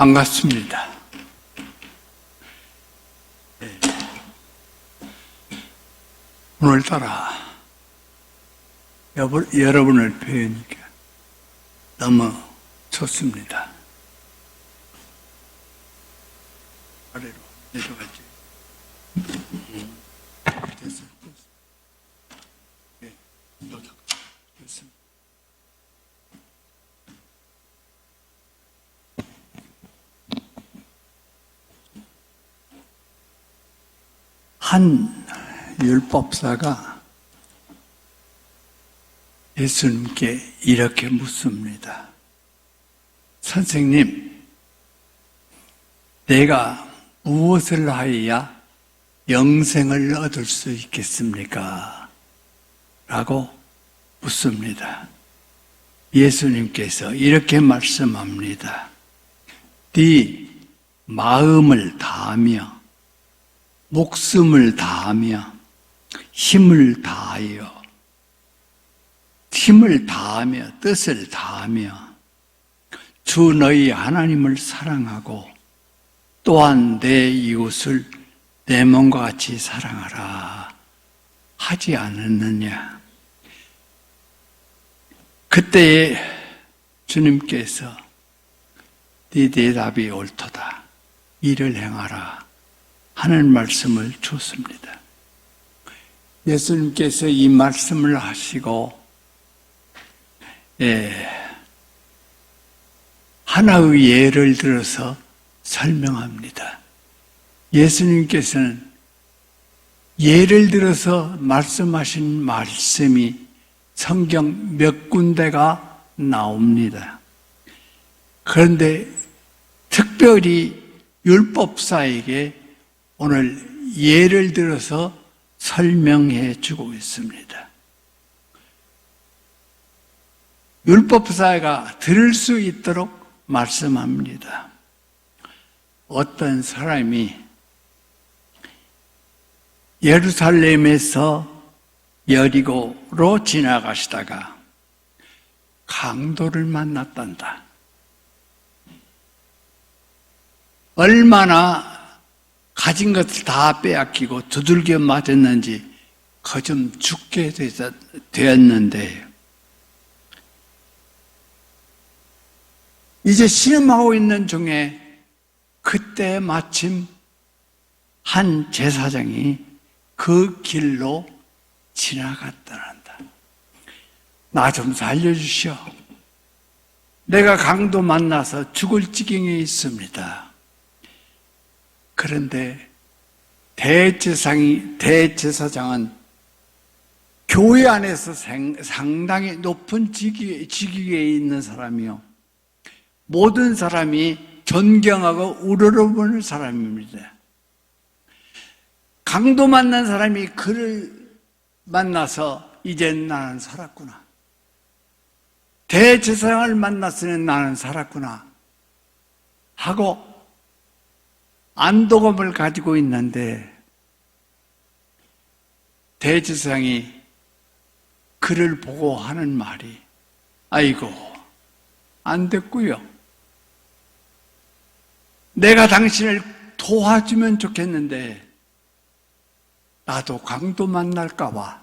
반갑습니다. 오늘따라 여러분을 뵈니까 너무 좋습니다. 아래로 내려가지. 됐어. 네, 됐습니다. 한 율법사가 예수님께 이렇게 묻습니다. 선생님, 내가 무엇을 하여야 영생을 얻을 수 있겠습니까? 라고 묻습니다. 예수님께서 이렇게 말씀합니다. 네 마음을 다하며 목숨을 다하며 힘을 다하여 뜻을 다하며 주 너희 하나님을 사랑하고 또한 내 이웃을 내 몸과 같이 사랑하라 하지 않았느냐. 그때에 주님께서 네 대답이 옳도다, 이를 행하라 하는 말씀을 주었습니다. 예수님께서 이 말씀을 하시고 하나의 예를 들어서 설명합니다. 예수님께서는 예를 들어서 말씀하신 말씀이 성경 몇 군데가 나옵니다. 그런데 특별히 율법사에게 오늘 예를 들어서 설명해 주고 있습니다. 율법사가 들을 수 있도록 말씀합니다. 어떤 사람이 예루살렘에서 여리고로 지나가시다가 강도를 만났단다. 얼마나 가진 것을 다 빼앗기고 두들겨 맞았는지 거좀 죽게 되었는데 이제 신음하고 있는 중에 그때 마침 한 제사장이 그 길로 지나갔다란다. 나 좀 살려주시오. 내가 강도 만나서 죽을 지경에 있습니다. 그런데 대제사장은 교회 안에서 상당히 높은 직위에 있는 사람이요, 모든 사람이 존경하고 우러러보는 사람입니다. 강도 만난 사람이 그를 만나서 이제 나는 살았구나, 대제사장을 만났으니 나는 살았구나 하고 안도감을 가지고 있는데, 대제사장이 그를 보고 하는 말이 아이고 안 됐고요, 내가 당신을 도와주면 좋겠는데 나도 강도 만날까 봐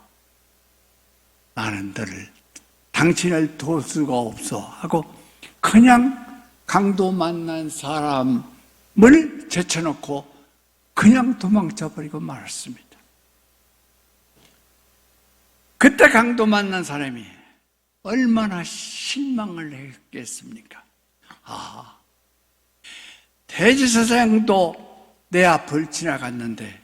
나는 당신을 도울 수가 없어 하고 그냥 강도 만난 사람을 제쳐놓고 그냥 도망쳐버리고 말았습니다. 그때 강도 만난 사람이 얼마나 실망을 했겠습니까? 대제사장도 내 앞을 지나갔는데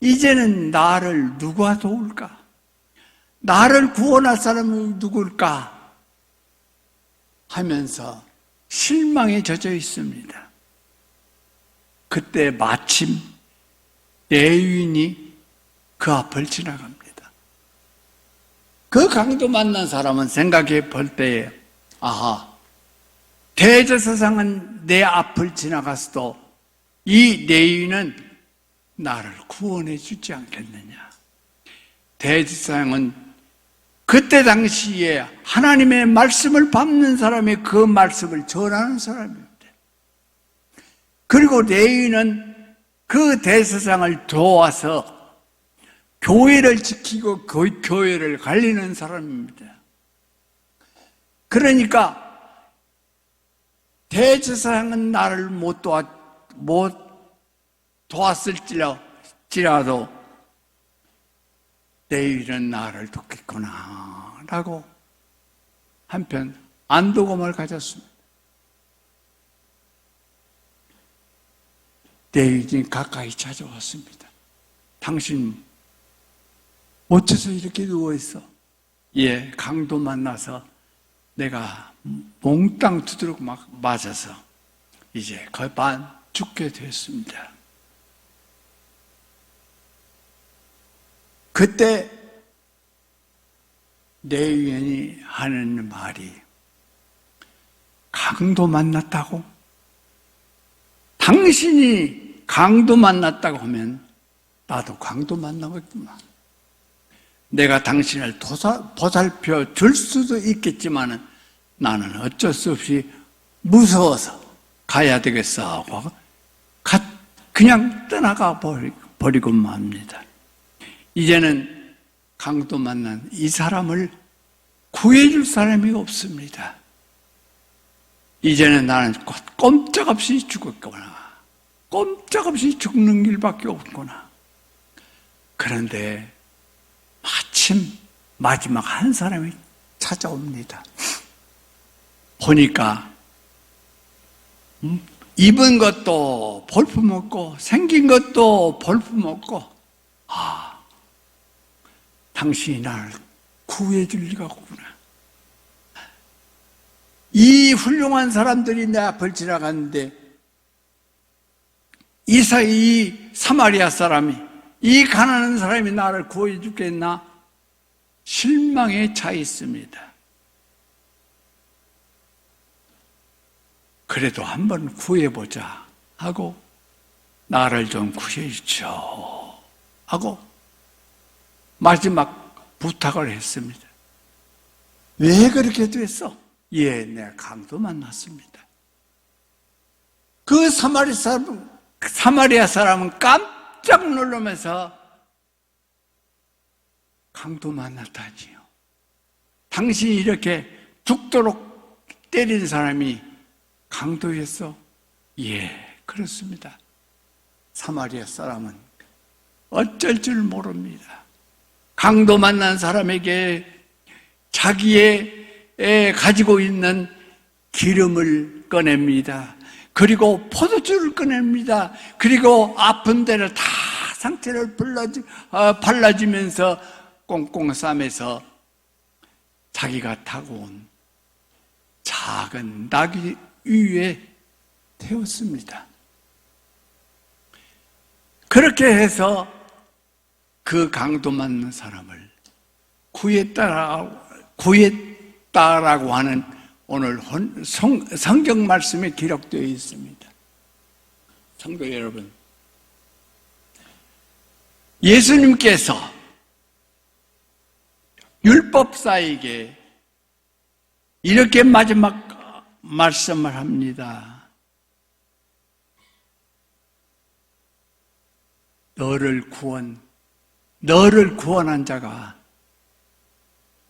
이제는 나를 누가 도울까? 나를 구원할 사람은 누굴까? 하면서 실망에 젖어 있습니다. 그때 마침 레위인이 그 앞을 지나갑니다. 그 강도 만난 사람은 생각해 볼 때에 대제사장은 내 앞을 지나갔어도 이 레위인은 나를 구원해 주지 않겠느냐. 대제사장은 그때 당시에 하나님의 말씀을 밟는 사람이 그 말씀을 전하는 사람입니다. 그리고 레위는 그 대제사장을 도와서 교회를 지키고 그 교회를 관리는 사람입니다. 그러니까 대제사장은 나를 못 도왔을지라도 레위는 나를 돕겠구나 라고 한편 안도감을 가졌습니다. 레위는 가까이 찾아왔습니다. 당신 어째서 이렇게 누워있어? 예, 강도 만나서 내가 몽땅 두드러 맞아서 이제 거의 반 죽게 됐습니다. 그때 레위인이 하는 말이 강도 만났다고? 당신이 강도 만났다고 하면 나도 강도 만나겠구만. 내가 당신을 보살펴 줄 수도 있겠지만 나는 어쩔 수 없이 무서워서 가야 되겠어 하고 그냥 떠나가 버리고 맙니다. 이제는 강도 만난 이 사람을 구해줄 사람이 없습니다. 이제는 나는 꼼짝없이 죽었구나. 꼼짝없이 죽는 길밖에 없구나. 그런데 마침 마지막 한 사람이 찾아옵니다. 보니까 입은 것도 볼품없고 생긴 것도 볼품없고 당신이 나를 구해줄 리가 없구나. 이 훌륭한 사람들이 내 앞을 지나갔는데 이 사마리아 사람이 이 가난한 사람이 나를 구해 주겠나? 실망에 차 있습니다. 그래도 한번 구해보자 하고 나를 좀 구해주죠 하고 마지막 부탁을 했습니다. 왜 그렇게 됐어? 예, 내가 강도 만났습니다. 그 사마리아 사람은 깜짝 놀라면서 강도 만났다지요. 당신이 이렇게 죽도록 때린 사람이 강도였어? 예, 그렇습니다. 사마리아 사람은 어쩔 줄 모릅니다. 강도 만난 사람에게 자기의 가지고 있는 기름을 꺼냅니다. 그리고 포도주를 꺼냅니다. 그리고 아픈 데를 다 상처를 발라주면서 꽁꽁 싸매서 자기가 타고 온 작은 나귀 위에 태웠습니다. 그렇게 해서 그 강도 맞는 사람을 구했다라고 하는 오늘 성경 말씀에 기록되어 있습니다. 성도 여러분, 예수님께서 율법사에게 이렇게 마지막 말씀을 합니다. 너를 구원한 자가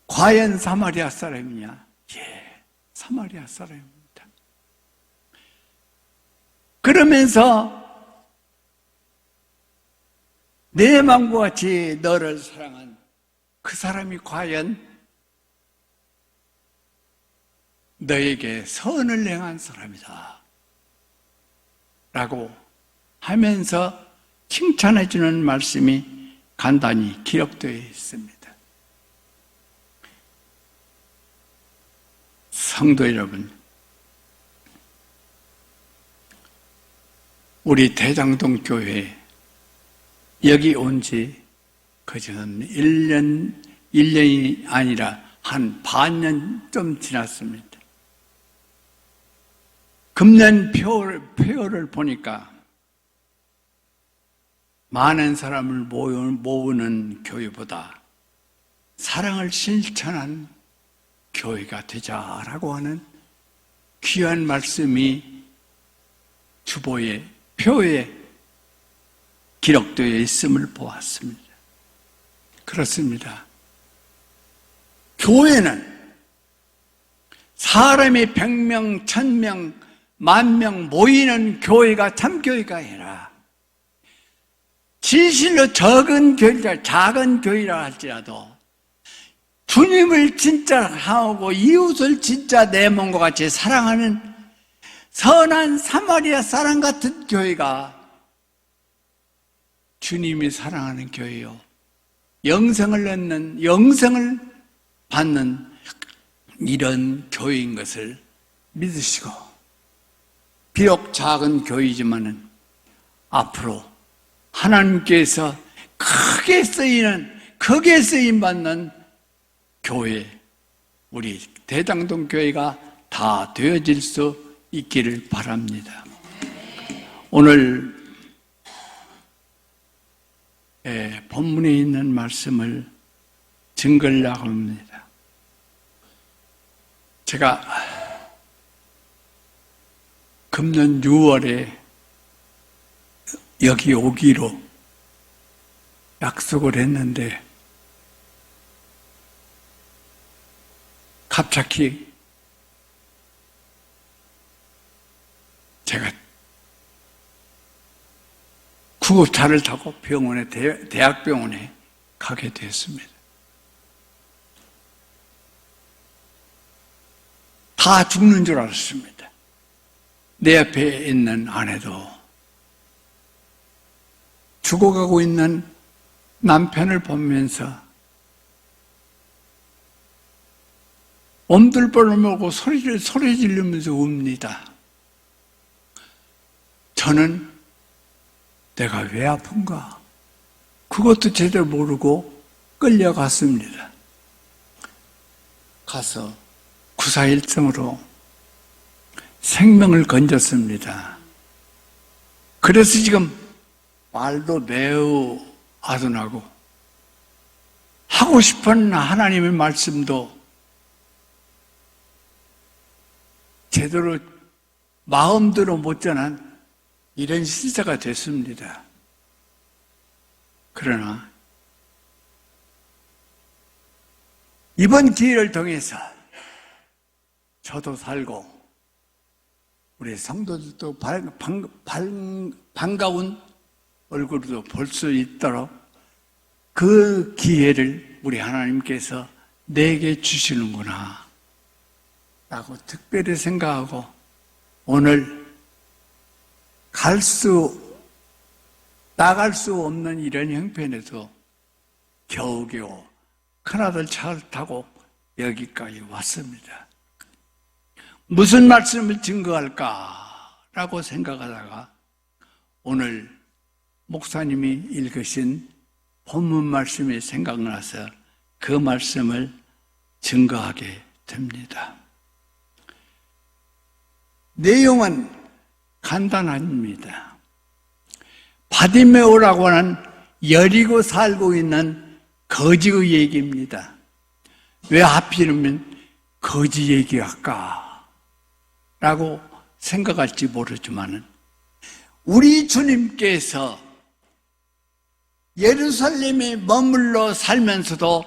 과연 사마리아 사람이냐? 예, 사마리아 사람입니다. 그러면서 내 마음과 같이 너를 사랑한 그 사람이 과연 너에게 선을 행한 사람이다 라고 하면서 칭찬해 주는 말씀이 간단히 기록되어 있습니다. 성도 여러분, 우리 대장동 교회 여기 온 지 그저는 1년이 아니라 한 반년 좀 지났습니다. 금년 표를 보니까 많은 사람을 모으는 교회보다 사랑을 실천한 교회가 되자라고 하는 귀한 말씀이 주보에 표에 기록되어 있음을 보았습니다. 그렇습니다. 교회는 사람이 100명, 1000명, 10,000명 모이는 교회가 참교회가 아니라 진실로 작은 교회라 할지라도 주님을 진짜 사랑하고 이웃을 진짜 내 몸과 같이 사랑하는 선한 사마리아 사람 같은 교회가 주님이 사랑하는 교회요, 영생을 얻는, 영생을 받는 이런 교회인 것을 믿으시고, 비록 작은 교회이지만은 앞으로 하나님께서 크게 쓰임 받는 교회, 우리 대장동 교회가 다 되어질 수 있기를 바랍니다. 오늘 본문에 있는 말씀을 증거하려고 합니다. 제가 금년 6월에 여기 오기로 약속을 했는데 갑자기 제가 구급차를 타고 병원에, 대학병원에 가게 됐습니다. 다 죽는 줄 알았습니다. 내 옆에 있는 아내도, 죽어가고 있는 남편을 보면서 엄들벌을 먹고 소리 지르면서 웁니다. 저는 내가 왜 아픈가? 그것도 제대로 모르고 끌려갔습니다. 가서 구사일성으로 생명을 건졌습니다. 그래서 지금 말도 매우 아둔하고 하고 싶은 하나님의 말씀도 제대로 마음대로 못 전한 이런 시대가 됐습니다. 그러나 이번 기회를 통해서 저도 살고 우리 성도들도 반가운 얼굴도 볼 수 있도록 그 기회를 우리 하나님께서 내게 주시는구나 라고 특별히 생각하고 오늘 나갈 수 없는 이런 형편에도 겨우겨우 큰아들 차를 타고 여기까지 왔습니다. 무슨 말씀을 증거할까라고 생각하다가 오늘 목사님이 읽으신 본문 말씀이 생각나서 그 말씀을 증거하게 됩니다. 내용은 간단합니다. 바디메오라고 하는 여리고 살고 있는 거지의 얘기입니다. 왜 하필이면 거지 얘기할까? 라고 생각할지 모르지만 우리 주님께서 예루살렘에 머물러 살면서도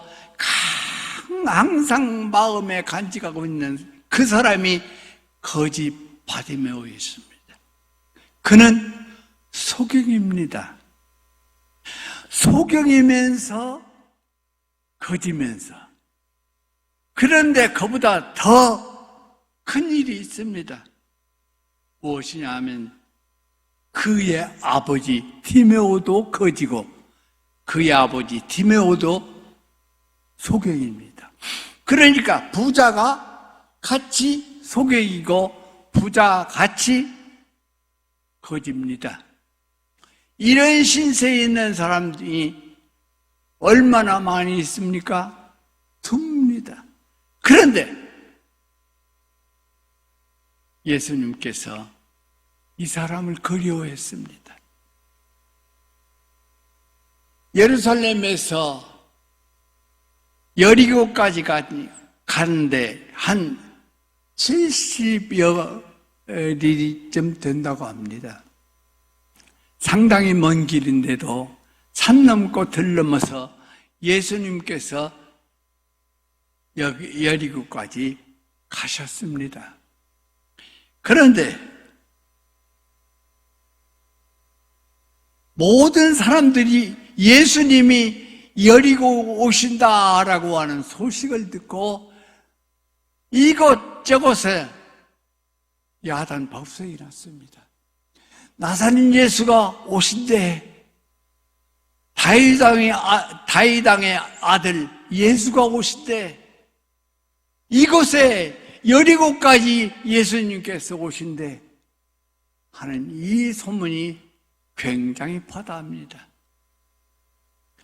항상 마음에 간직하고 있는 그 사람이 거지 바디메오였습니다. 그는 소경입니다. 소경이면서 거지면서. 그런데 그보다 더 큰 일이 있습니다. 무엇이냐 하면 그의 아버지 디메오도 거지고 그의 아버지 디메오도 소경입니다. 그러니까 부자가 같이 소경이고 부자 같이 거지입니다. 이런 신세에 있는 사람들이 얼마나 많이 있습니까? 드뭅니다. 그런데 예수님께서 이 사람을 그리워했습니다. 예루살렘에서 여리고까지 가는데 한 70여 리좀 된다고 합니다. 상당히 먼 길인데도 산 넘고 들 넘어서 예수님께서 여기 여리고까지 가셨습니다. 그런데 모든 사람들이 예수님이 여리고 오신다라고 하는 소식을 듣고 이곳저곳에 야단 법석이 났습니다. 나사렛 예수가 오신대, 다윗왕의 아들 예수가 오신대, 이곳에 여리고까지 예수님께서 오신대 하는 이 소문이 굉장히 파다합니다.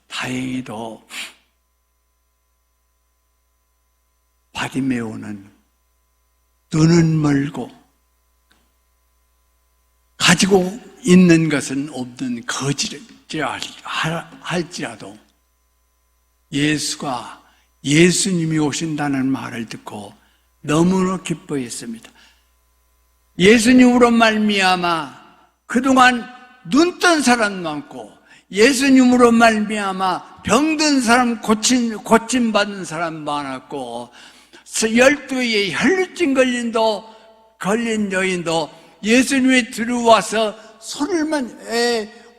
다행히도 바디메오는 눈은 멀고 가지고 있는 것은 없는 거지할지라도 예수님이 오신다는 말을 듣고 너무나 기뻐했습니다. 예수님으로 말미암아 그동안 눈뜬 사람 많고 예수님으로 말미암아 병든 사람 고침받은 사람 많았고 12의 혈루증 걸린 여인도 예수님이 들어와서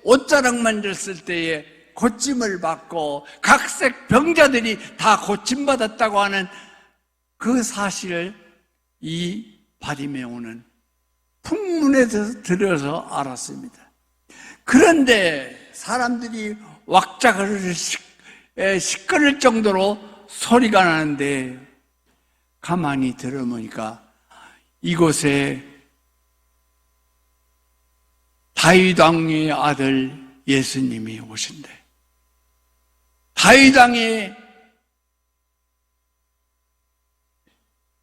옷자락만 졌을 때에 고침을 받고 각색 병자들이 다 고침받았다고 하는 그 사실을 이 바디메오는 풍문에서 들어서 알았습니다. 그런데 사람들이 왁자거리를 시끄러울 정도로 소리가 나는데 가만히 들어보니까 이곳에 다윗왕의 아들 예수님이 오신대. 다윗왕의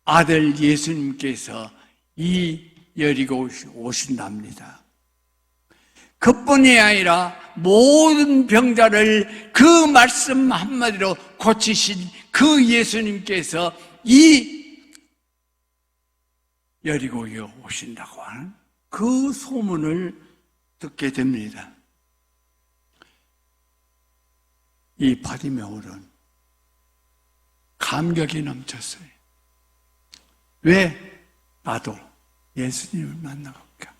아들 예수님께서 이 여리고 오신답니다. 그뿐이 아니라 모든 병자를 그 말씀 한마디로 고치신 그 예수님께서 이 여리고에 오신다고 하는 그 소문을 듣게 됩니다. 이 바디메오는 감격이 넘쳤어요. 왜? 나도 예수님을 만나볼까?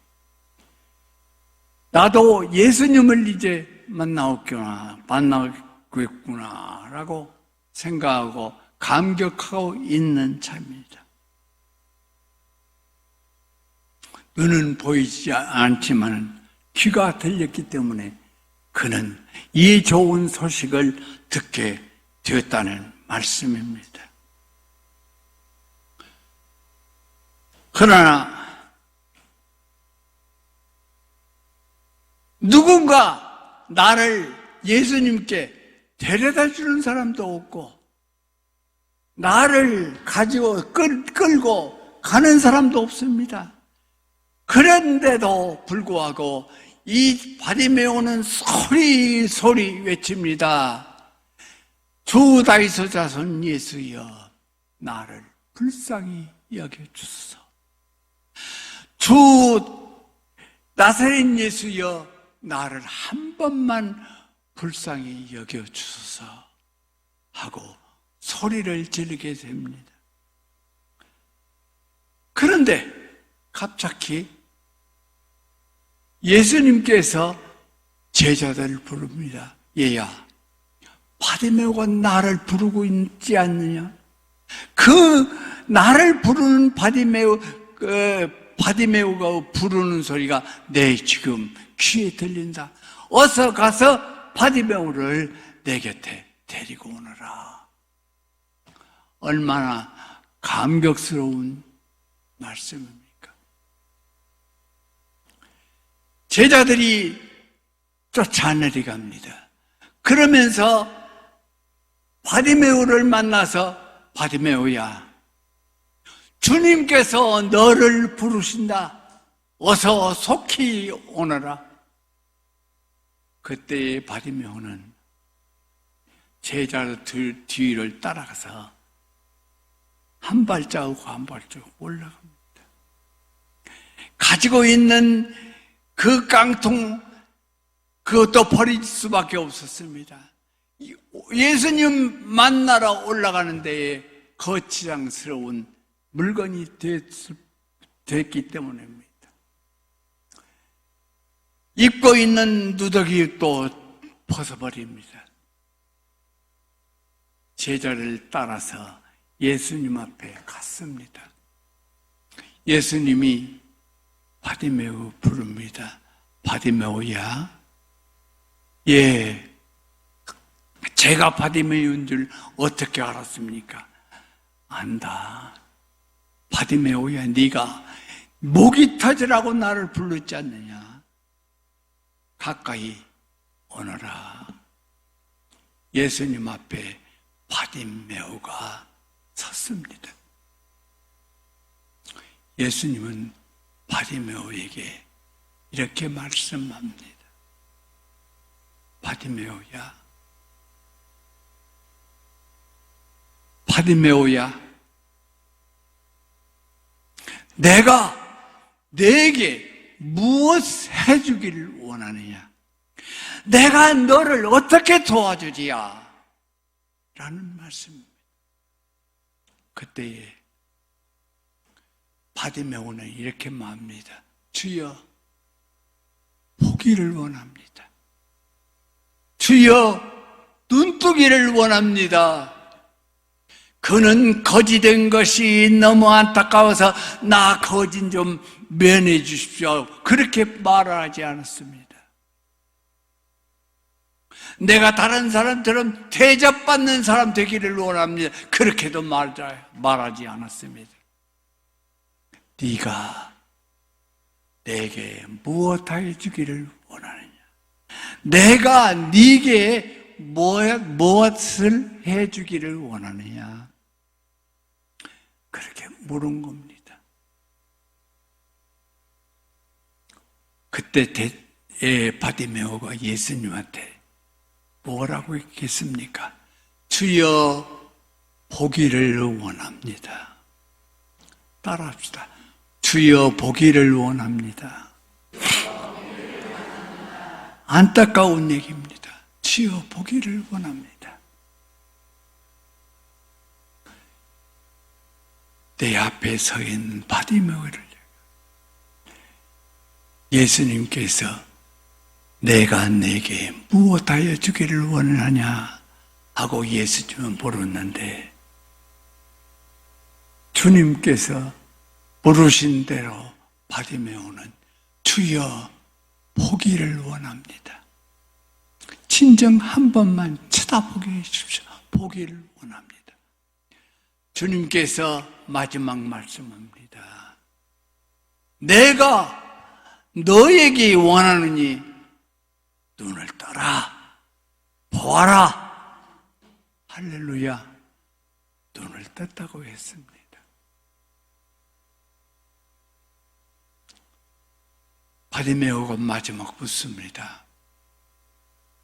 나도 예수님을 이제 만나겠구나 라고 생각하고 감격하고 있는 참입니다. 눈은 보이지 않지만 귀가 들렸기 때문에 그는 이 좋은 소식을 듣게 되었다는 말씀입니다. 그러나 누군가 나를 예수님께 데려다 주는 사람도 없고 나를 가지고 끌고 가는 사람도 없습니다. 그런데도 불구하고 이 바디메오는 소리 외칩니다. 주 다윗의 자손 예수여 나를 불쌍히 여겨주소서. 주 나사렛 예수여 나를 한 번만 불쌍히 여겨주소서 하고 소리를 지르게 됩니다. 그런데 갑자기 예수님께서 제자들을 부릅니다. 얘야, 바디메오가 나를 부르고 있지 않느냐? 그 나를 부르는 바디메오가 부르는 소리가 내 지금 귀에 들린다. 어서 가서 바디메오를 내 곁에 데리고 오너라. 얼마나 감격스러운 말씀입니까? 제자들이 쫓아내려갑니다. 그러면서 바디메오를 만나서 바디메오야, 주님께서 너를 부르신다. 어서 속히 오너라. 그때 바디메오는 제자들 뒤를 따라가서 한 발자국 한 발자국 올라갑니다. 가지고 있는 그 깡통, 그것도 버릴 수밖에 없었습니다. 예수님 만나러 올라가는 데에 거치장스러운 물건이 됐기 때문입니다. 입고 있는 누더기 또 벗어버립니다. 제자를 따라서 예수님 앞에 갔습니다. 예수님이 바디메오 부릅니다. 바디메오야. 예, 제가 바디메오인 줄 어떻게 알았습니까? 안다. 바디메오야, 네가 목이 터지라고 나를 불렀지 않느냐? 가까이 오너라. 예수님 앞에 바디메오가 섰습니다. 예수님은 바디메오에게 이렇게 말씀합니다. 바디메오야, 바디메오야, 내가 네게 무엇 해주기를 원하느냐? 내가 너를 어떻게 도와주지야? 라는 말씀입니다. 그때에 바디메오는 이렇게 말합니다. 주여, 보기를 원합니다. 주여, 눈뜨기를 원합니다. 그는 거지된 것이 너무 안타까워서 나 거진 좀 면해 주십시오. 그렇게 말하지 않았습니다. 내가 다른 사람처럼 대접받는 사람 되기를 원합니다. 그렇게도 말하지 않았습니다. 네가 내게 무엇하여 주기를 원하느냐? 내가 네게 무엇을 해주기를 원하느냐? 그렇게 물은 겁니다. 그때 바디메오가 예수님한테 뭐라고 했겠습니까? 주여, 보기를 원합니다. 따라합시다. 주여, 보기를 원합니다. 안타까운 얘기입니다. 주여, 보기를 원합니다. 내 앞에 서 있는 바디메오를 예수님께서 내가 내게 무엇하여 주기를 원하냐 하고 예수님은 물었는데, 주님께서 부르신 대로 바디메오는 주여, 보기를 원합니다. 진정 한 번만 쳐다보게 해주십시오. 보기를 원합니다. 주님께서 마지막 말씀합니다. 내가 너에게 원하느니 눈을 떠라, 보아라. 할렐루야. 눈을 떴다고 했습니다. 바디메오가 마지막 묻습니다.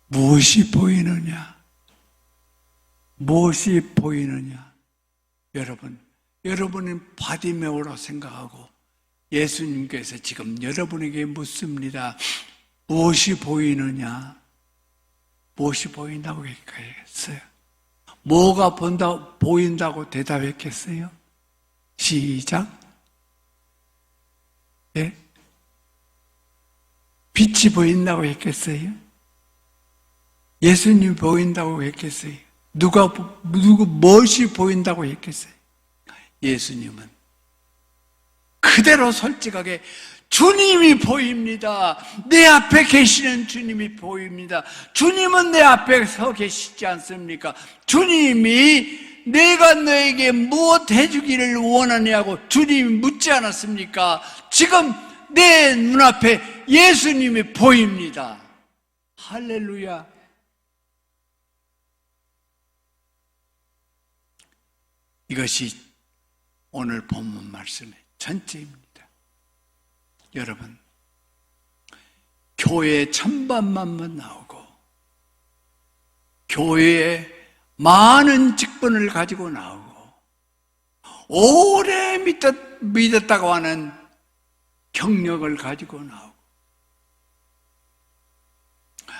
무엇이 보이느냐? 무엇이 보이느냐? 여러분은 바디메오라고 생각하고 예수님께서 지금 여러분에게 묻습니다. 무엇이 보이느냐? 무엇이 보인다고 했겠어요? 뭐가 보인다고 대답했겠어요? 시작. 예? 빛이 보인다고 했겠어요? 예수님이 보인다고 했겠어요? 무엇이 보인다고 했겠어요? 예수님은 그대로 솔직하게 주님이 보입니다. 내 앞에 계시는 주님이 보입니다. 주님은 내 앞에 서 계시지 않습니까? 주님이 내가 너에게 무엇 해주기를 원하냐고 주님이 묻지 않았습니까? 지금 내 눈앞에 예수님이 보입니다. 할렐루야. 이것이 오늘 본문 말씀의 전체입니다. 여러분, 교회에 천반만만 나오고 교회에 많은 직분을 가지고 나오고 오래 믿었다고 하는 경력을 가지고 나오고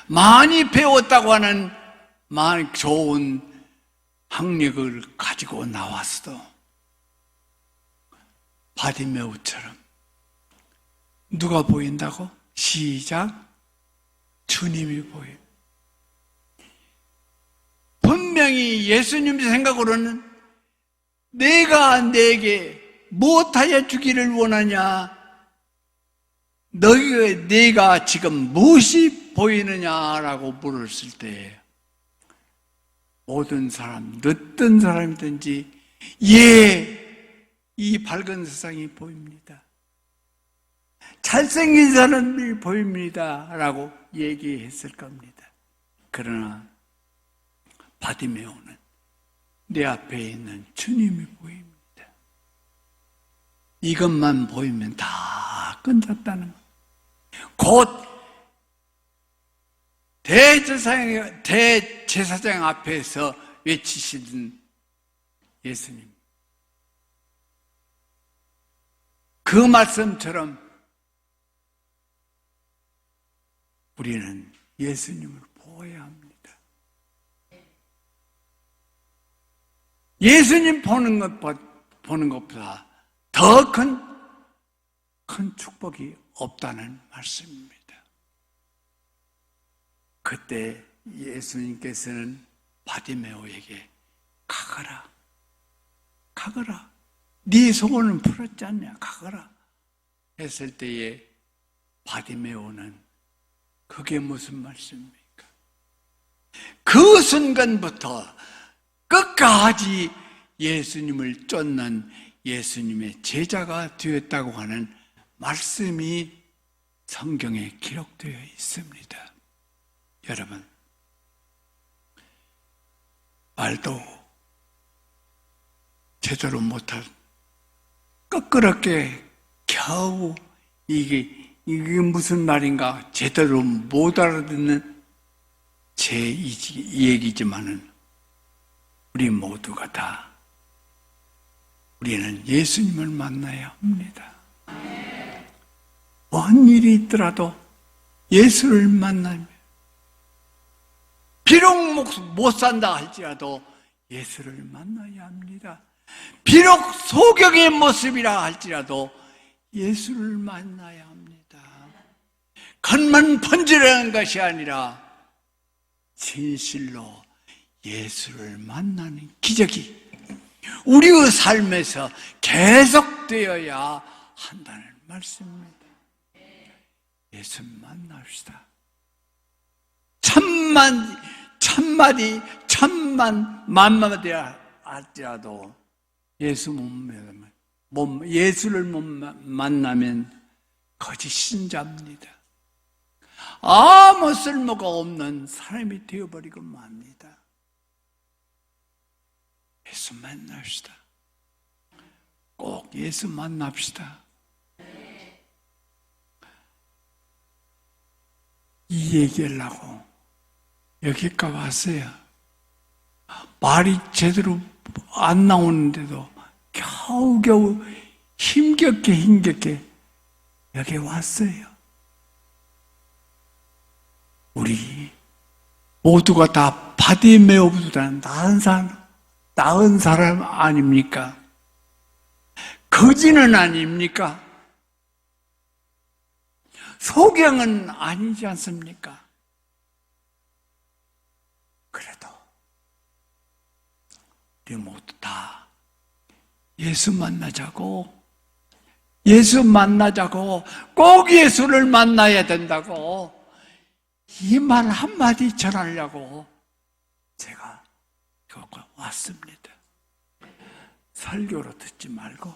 많이 배웠다고 하는 많이 좋은 학력을 가지고 나왔어도 바디메오처럼 누가 보인다고? 시작. 주님이 보여. 분명히 예수님 생각으로는 내가 내게 무엇하여 주기를 원하냐? 내가 지금 무엇이 보이느냐라고 물었을 때 모든 사람, 어떤 사람이든지 이 밝은 세상이 보입니다. 잘생긴 사람이 보입니다 라고 얘기했을 겁니다. 그러나 바디메오는 내 앞에 있는 주님이 보입니다. 이것만 보이면 다 끝났다는 것. 곧 대제사장 앞에서 외치시던 예수님, 그 말씀처럼 우리는 예수님을 보아야 합니다. 예수님 보는 것보다 더 큰 축복이 없다는 말씀입니다. 그때 예수님께서는 바디메오에게 가거라. 네 소원은 풀었지 않냐? 가거라. 했을 때에 바디메오는 그게 무슨 말씀입니까? 그 순간부터 끝까지 예수님을 쫓는 예수님의 제자가 되었다고 하는 말씀이 성경에 기록되어 있습니다. 여러분, 말도 제대로 못할 끄끄럽게 겨우 이게 무슨 말인가 제대로 못 알아듣는 제 얘기지만은 우리 모두가 다 우리는 예수님을 만나야 합니다. 뭔 일이 있더라도 예수를 만나면 비록 못 산다 할지라도 예수를 만나야 합니다. 비록 소경의 모습이라 할지라도 예수를 만나야 합니다. 겉만 번지르는 것이 아니라 진실로 예수를 만나는 기적이 우리의 삶에서 계속되어야 한다는 말씀입니다. 예수 만납시다. 천마디, 만마디 할지라도 예수를 못 만나면 거짓 신자입니다. 아무 쓸모가 없는 사람이 되어버리고 맙니다. 예수 만납시다. 꼭 예수 만납시다. 이 얘기하려고 여기까지 왔어요. 말이 제대로 안 나오는데도 겨우겨우 힘겹게 여기 왔어요. 우리 모두가 다 바디메오보다 나은 사람 아닙니까? 거지는 아닙니까? 소경은 아니지 않습니까? 그래도 우리 모두 다 예수 만나자고 꼭 예수를 만나야 된다고 이 말 한마디 전하려고 제가 여기 왔습니다. 설교로 듣지 말고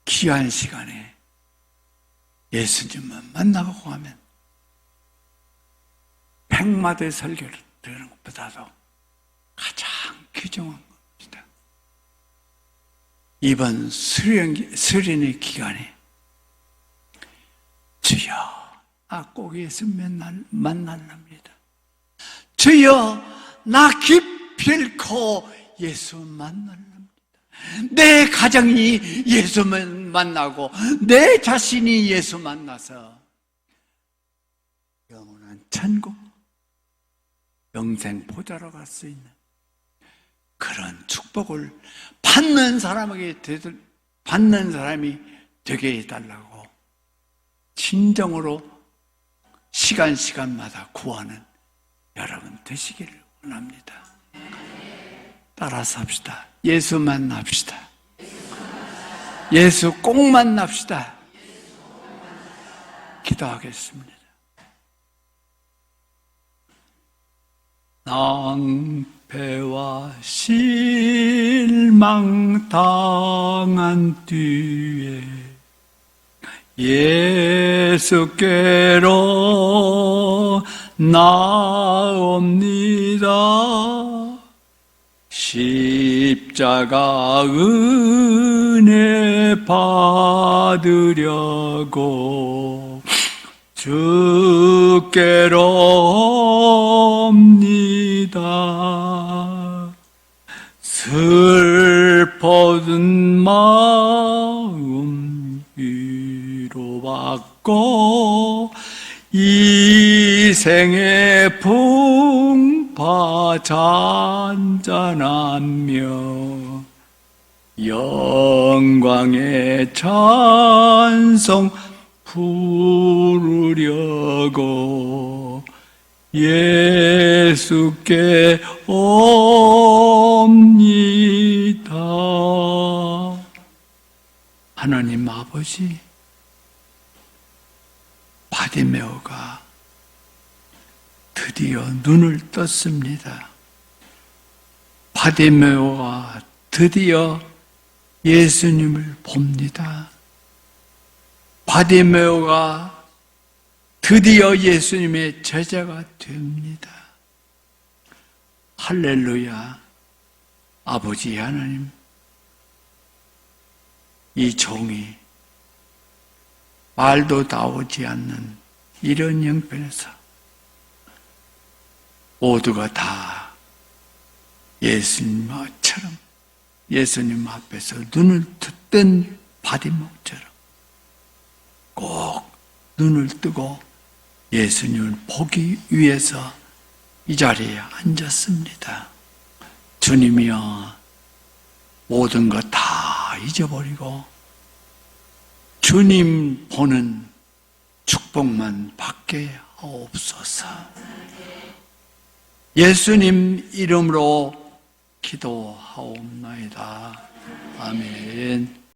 귀한 시간에 예수님만 만나고 하면 100마디 설교를 들은 것보다도 가장 귀중한 겁니다. 이번 수련의 기간에 주여, 꼭 예수 만날랍니다. 주여, 나 깊이 결코 예수 만나랍니다. 내 가정이 예수만 만나고 내 자신이 예수 만나서 영원한 천국, 영생 보좌로 갈 수 있는 그런 축복을 받는 사람이 되게 해달라고 진정으로 시간마다 구하는 여러분 되시기를 원합니다. 따라서 합시다. 예수 만납시다. 예수 꼭 만납시다. 기도하겠습니다. 낭패와 실망 당한 뒤에 예수께로 나옵니다. 십자가 은혜 받으려고 주께로 옵니다. 슬퍼진 마음 위로받고 이 생의 풍파 잔잔하며 영광의 찬송 부르려고 예수께 옵니다. 하나님 아버지, 바디메오가 드디어 눈을 떴습니다. 바디메오가 드디어 예수님을 봅니다. 바디메오가 드디어 예수님의 제자가 됩니다. 할렐루야. 아버지 하나님, 이 종이 말도 나오지 않는 이런 형편에서 모두가 다 예수님처럼 예수님 앞에서 눈을 뜬 바디목처럼 꼭 눈을 뜨고 예수님을 보기 위해서 이 자리에 앉았습니다. 주님이여, 모든 것 다 잊어버리고 주님 보는 축복만 받게 하옵소서. 예수님 이름으로 기도하옵나이다. 아멘.